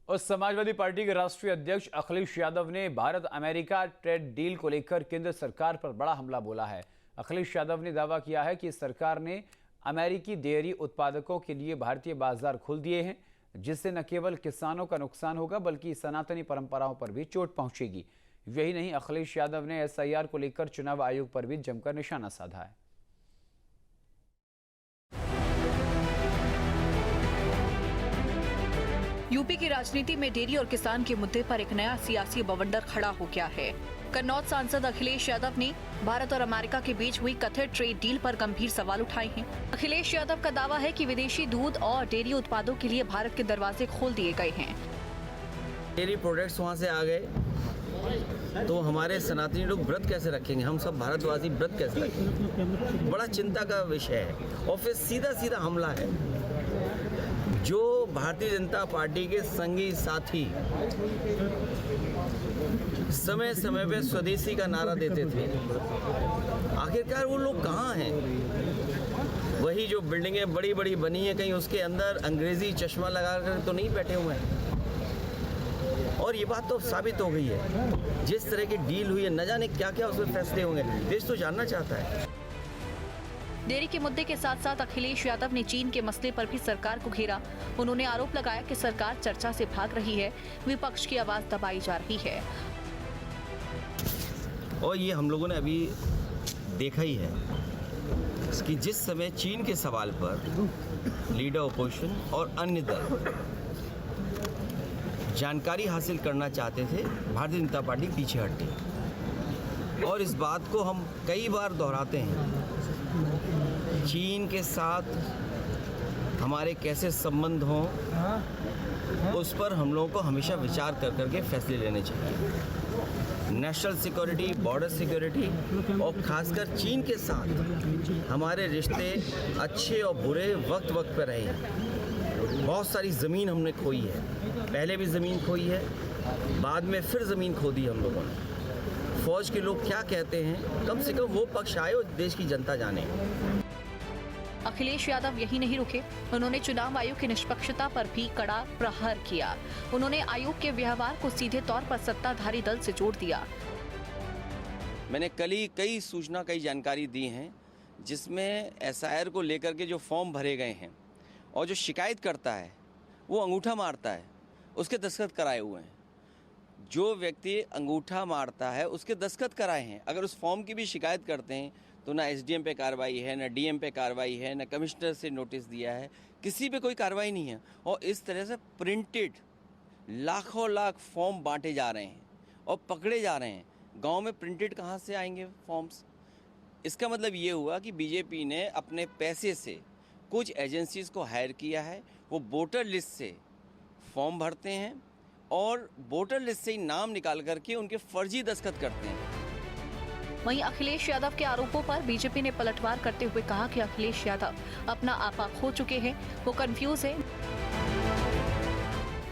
और समाजवादी पार्टी के राष्ट्रीय अध्यक्ष अखिलेश यादव ने भारत अमेरिका ट्रेड डील को लेकर केंद्र सरकार पर बड़ा हमला बोला है। अखिलेश यादव ने दावा किया है कि सरकार ने अमेरिकी डेयरी उत्पादकों के लिए भारतीय बाजार खोल दिए हैं, जिससे न केवल किसानों का नुकसान होगा बल्कि सनातनी परंपराओं पर भी चोट पहुंचेगी। यही नहीं, अखिलेश यादव ने एसआईआर को लेकर चुनाव आयोग पर भी जमकर निशाना साधा है। यूपी की राजनीति में डेयरी और किसान के मुद्दे पर एक नया सियासी बवंडर खड़ा हो गया है। कन्नौज सांसद अखिलेश यादव ने भारत और अमेरिका के बीच हुई कथित ट्रेड डील पर गंभीर सवाल उठाए हैं। अखिलेश यादव का दावा है कि विदेशी दूध और डेयरी उत्पादों के लिए भारत के दरवाजे खोल दिए गए हैं। डेयरी प्रोडक्ट्स वहाँ से आ गए तो हमारे सनातनी लोग व्रत कैसे रखेंगे, हम सब भारतवासी व्रत कैसे रखेंगे, बड़ा चिंता का विषय है। और फिर सीधा सीधा हमला है। जो भारतीय जनता पार्टी के संगी साथी समय समय पे स्वदेशी का नारा देते थे, आखिरकार वो लोग कहाँ हैं? वही जो बिल्डिंगें बड़ी बड़ी बनी हैं, कहीं उसके अंदर अंग्रेजी चश्मा लगा कर तो नहीं बैठे हुए हैं। और ये बात तो साबित हो गई है, जिस तरह की डील हुई है, न जाने क्या क्या उसमें फैसले होंगे। देश तो जानना चाहता है। डेयरी के मुद्दे के साथ साथ अखिलेश यादव ने चीन के मसले पर भी सरकार को घेरा। उन्होंने आरोप लगाया कि सरकार चर्चा से भाग रही है, विपक्ष की आवाज दबाई जा रही है। और ये हम लोगों ने अभी देखा ही है कि जिस समय चीन के सवाल पर लीडर अपोजिशन और अन्य दल जानकारी हासिल करना चाहते थे, भारतीय जनता पार्टी पीछे हट गई। और इस बात को हम कई बार दोहराते हैं, चीन के साथ हमारे कैसे संबंध हों, उस पर हम लोगों को हमेशा विचार कर करके फैसले लेने चाहिए। नेशनल सिक्योरिटी, बॉर्डर सिक्योरिटी और खासकर चीन के साथ हमारे रिश्ते अच्छे और बुरे वक्त वक्त पर रहे हैं। बहुत सारी ज़मीन हमने खोई है, पहले भी ज़मीन खोई है, बाद में फिर ज़मीन खो दी हम लोगों ने। फौज के लोग क्या कहते हैं, कम से कम वो पक्ष आए और देश की जनता जाने। अखिलेश यादव यही नहीं रुके, उन्होंने चुनाव आयोग की निष्पक्षता पर भी कड़ा प्रहार किया। उन्होंने आयोग के व्यवहार को सीधे तौर पर सत्ताधारी दल से जोड़ दिया। मैंने कल ही कई सूचना, कई जानकारी दी हैं, जिसमें एसआईआर को लेकर के जो फॉर्म भरे गए हैं और जो शिकायत करता है वो अंगूठा मारता है, उसके दस्तखत कराए हुए हैं। जो व्यक्ति अंगूठा मारता है उसके दस्तखत कराए हैं। अगर उस फॉर्म की भी शिकायत करते हैं तो ना एसडीएम पे कार्रवाई है, ना डीएम पे कार्रवाई है, ना कमिश्नर से नोटिस दिया है, किसी पे कोई कार्रवाई नहीं है। और इस तरह से प्रिंटेड लाखों लाख फॉर्म बांटे जा रहे हैं और पकड़े जा रहे हैं। गांव में प्रिंटेड कहाँ से आएंगे फॉर्म्स? इसका मतलब ये हुआ कि बीजेपी ने अपने पैसे से कुछ एजेंसीज को हायर किया है। वो वोटर लिस्ट से फॉर्म भरते हैं और वोटर लिस्ट से ही नाम निकाल करके उनके फर्जी दस्तखत करते हैं। वहीं अखिलेश यादव के आरोपों पर बीजेपी ने पलटवार करते हुए कहा कि अखिलेश यादव अपना आपा खो चुके हैं, वो कंफ्यूज है।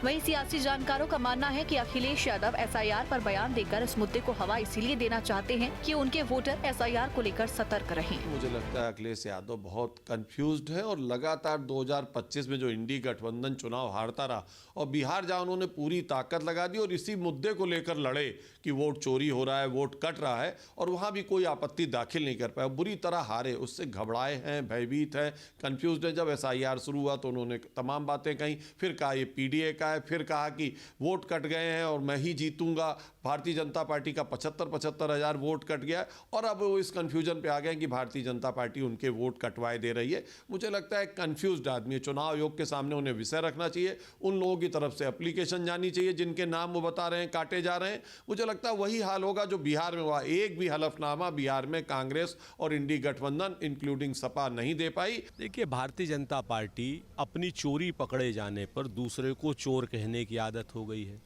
वहीं सियासी जानकारों का मानना है कि अखिलेश यादव एसआईआर पर बयान देकर इस मुद्दे को हवा इसीलिए देना चाहते हैं कि उनके वोटर एसआईआर को लेकर सतर्क रहें। मुझे लगता है अखिलेश यादव बहुत कंफ्यूज्ड है और लगातार 2025 में जो इंडी गठबंधन चुनाव हारता रहा और बिहार जहाँ उन्होंने पूरी ताकत लगा दी और इसी मुद्दे को लेकर लड़े कि वोट चोरी हो रहा है, वोट कट रहा है, और वहाँ भी कोई आपत्ति दाखिल नहीं कर पाया, बुरी तरह हारे। उससे घबराए हैं, भयभीत हैं, कंफ्यूज्ड है। जब एसआईआर शुरू हुआ तो उन्होंने तमाम बातें कहीं, फिर कहा ये पीडीए का है, फिर कहा कि वोट कट गए हैं और मैं ही जीतूंगा, भारतीय जनता पार्टी का 75 हज़ार वोट कट गया, और अब वो इस कंफ्यूजन पे आ गए कि भारतीय जनता पार्टी उनके वोट कटवाए दे रही है। मुझे लगता है कंफ्यूज्ड आदमी, चुनाव आयोग के सामने उन्हें विषय रखना चाहिए, उन लोगों की तरफ से एप्लीकेशन जानी चाहिए जिनके नाम वो बता रहे हैं काटे जा रहे हैं। मुझे लगता है वही हाल होगा जो बिहार में हुआ। एक भी हलफनामा बिहार में कांग्रेस और इंडी गठबंधन इंक्लूडिंग सपा नहीं दे पाई। देखिए, भारतीय जनता पार्टी अपनी चोरी पकड़े जाने पर दूसरे को चोर कहने की आदत हो गई है।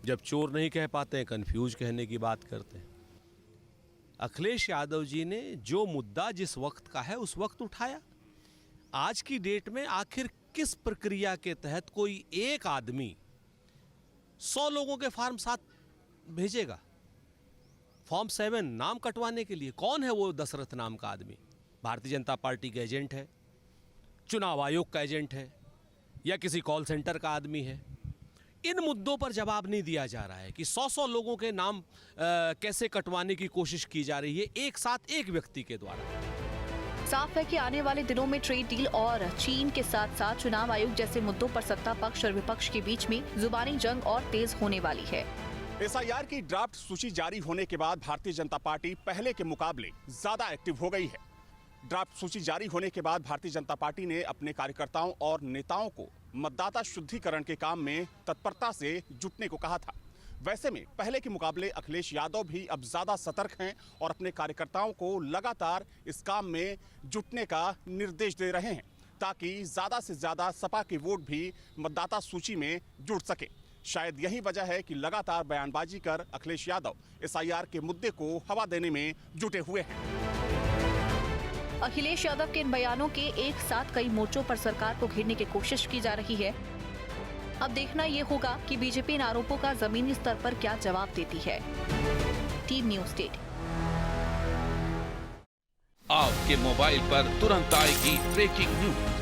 जब चोर नहीं कह पाते हैं, कंफ्यूज कहने की बात करते हैं। अखिलेश यादव जी ने जो मुद्दा जिस वक्त का है उस वक्त उठाया। आज की डेट में आखिर किस प्रक्रिया के तहत कोई एक आदमी 100 लोगों के फॉर्म 7 भेजेगा फॉर्म 7 नाम कटवाने के लिए? कौन है वो दशरथ नाम का आदमी? भारतीय जनता पार्टी का एजेंट है, चुनाव आयोग का एजेंट है, या किसी कॉल सेंटर का आदमी है, इन मुद्दों पर जवाब नहीं दिया जा रहा है कि 100 लोगों के नाम कैसे कटवाने की कोशिश की जा रही है एक साथ एक व्यक्ति के द्वारा। साफ है कि आने वाले दिनों में ट्रेड डील और चीन के साथ साथ चुनाव आयोग जैसे मुद्दों पर सत्ता पक्ष और विपक्ष के बीच में जुबानी जंग और तेज होने वाली है। एसआईआर की ड्राफ्ट सूची जारी होने के बाद भारतीय जनता पार्टी पहले के मुकाबले ज्यादा एक्टिव हो गई है। ड्राफ्ट सूची जारी होने के बाद भारतीय जनता पार्टी ने अपने कार्यकर्ताओं और नेताओं को मतदाता शुद्धिकरण के काम में तत्परता से जुटने को कहा था। वैसे में पहले के मुकाबले अखिलेश यादव भी अब ज्यादा सतर्क हैं और अपने कार्यकर्ताओं को लगातार इस काम में जुटने का निर्देश दे रहे हैं ताकि ज्यादा से ज्यादा सपा के वोट भी मतदाता सूची में जुड़ सके। शायद यही वजह है कि लगातार बयानबाजी कर अखिलेश यादव एसआईआर के मुद्दे को हवा देने में जुटे हुए हैं। अखिलेश यादव के इन बयानों के एक साथ कई मोर्चों पर सरकार को घेरने की कोशिश की जा रही है। अब देखना ये होगा कि बीजेपी इन आरोपों का जमीनी स्तर पर क्या जवाब देती है। Team news state. आपके मोबाइल पर तुरंत आएगी ब्रेकिंग न्यूज।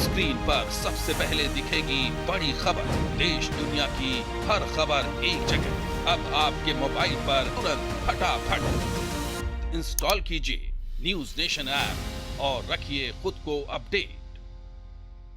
स्क्रीन पर सबसे पहले दिखेगी बड़ी खबर। देश दुनिया की हर खबर एक जगह। अब आपके मोबाइल पर तुरंत फटाफट इंस्टॉल कीजिए न्यूज नेशन ऐप और रखिए खुद को अपडेट।